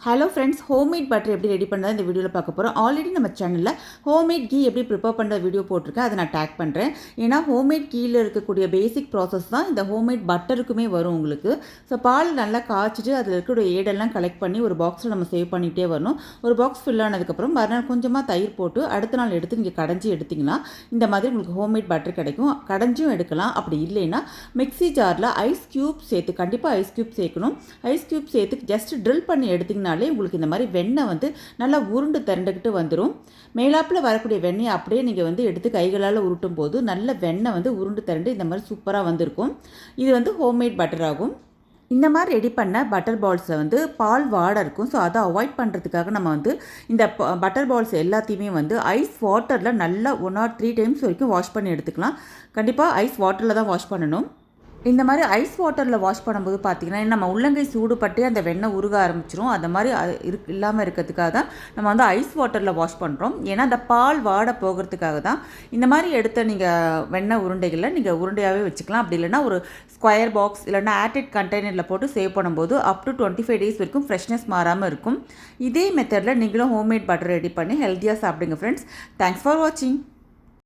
Hello friends, homemade butter எப்படி ready பண்ணுறது இந்த வீடியோவில் பார்க்க போகிறோம். ஆல்ரெடி நம்ம சேனலில் ஹோம்மேட் கீ எப்படி ப்ரிப்பேர் பண்ணுற வீடியோ போட்டிருக்கேன். அதை நான் டேக் பண்ணுறேன். ஏன்னா ஹோம்மேட் கீயில் இருக்கக்கூடிய பேசிக் ப்ராசஸ் தான் இந்த ஹோம்மேட் பட்டருக்குமே வரும் உங்களுக்கு. ஸோ பால் நல்லா காய்ச்சிட்டு அதில் இருக்கக்கூடிய ஏடெல்லாம் கலெக்ட் பண்ணி ஒரு பாக்ஸில் நம்ம சேவ் பண்ணிகிட்டே வரணும். ஒரு பாக்ஸ் ஃபில் ஆனதுக்கப்புறம் மறுநாள் கொஞ்சமாக தயிர் போட்டு அடுத்த நாள் எடுத்து நீங்கள் கடைஞ்சி எடுத்திங்கன்னா இந்த மாதிரி உங்களுக்கு ஹோம்மேட் பட்டர் கிடைக்கும். கடைஞ்சும் எடுக்கலாம். அப்படி இல்லைன்னா மிக்ஸி ஜாரில் ஐஸ் க்யூப் சேர்த்து, கண்டிப்பாக ஐஸ் க்யூப் சேர்க்கணும். ஐஸ் க்யூப் சேர்த்து ஜஸ்ட் ட்ரில் பண்ணி எடுத்திங்கன்னா உங்களுக்கு இந்த மாதிரி வெண்ணெய் வந்து நல்லா உருண்டு திரண்டுக்கிட்டு வந்துடும். மேலாப்பில் வரக்கூடிய வெண்ணெயை அப்படியே நீங்கள் வந்து எடுத்து கைகளால் உருட்டும் போது நல்ல வெண்ணெய் வந்து உருண்டு திரண்டு இந்த மாதிரி சூப்பராக வந்திருக்கும். இது வந்து ஹோம்மேட் பட்டர் ஆகும். இந்த மாதிரி ரெடி பண்ண பட்டர் பால்ஸை வந்து பால் வாடை இருக்கும். ஸோ அதை அவாய்ட் பண்ணுறதுக்காக நம்ம வந்து இந்த பட்டர் பால்ஸ் எல்லாத்தையுமே வந்து ஐஸ் வாட்டரில் நல்லா 1 or 3 டைம்ஸ் வரைக்கும் வாஷ் பண்ணி எடுத்துக்கலாம். கண்டிப்பாக ஐஸ் வாட்டரில் தான் வாஷ் பண்ணணும். இந்த மாதிரி ஐஸ் வாட்டரில் வாஷ் பண்ணும்போது பார்த்திங்கன்னா நம்ம உள்ளங்கை சூடுபட்டு அந்த வெண்ணெய் உருக ஆரம்பிச்சிரும். அந்த மாதிரி இல்லாமல் இருக்கிறதுக்காக தான் நம்ம வந்து ஐஸ் வாட்டரில் வாஷ் பண்ணுறோம். ஏன்னா அந்த பால் வாடை போகிறதுக்காக தான். இந்த மாதிரி எடுத்த நீங்கள் வெண்ணெய் உருண்டைகளில் நீங்கள் உருண்டையாகவே வச்சுக்கலாம். அப்படி இல்லைனா ஒரு ஸ்கொயர் பாக்ஸ் இல்லைனா ஏர்டைட் கண்டெய்னரில் போட்டு சேவ் பண்ணும்போது அப் டு 25 days வரைக்கும் ஃப்ரெஷ்னஸ் மாறாமல் இருக்கும். இதே மெத்தடில் நீங்களும் ஹோம்மேட் பட்டர் ரெடி பண்ணி ஹெல்த்தியாக சாப்பிடுங்க ஃப்ரெண்ட்ஸ். தேங்க்ஸ் ஃபார் வாட்சிங்.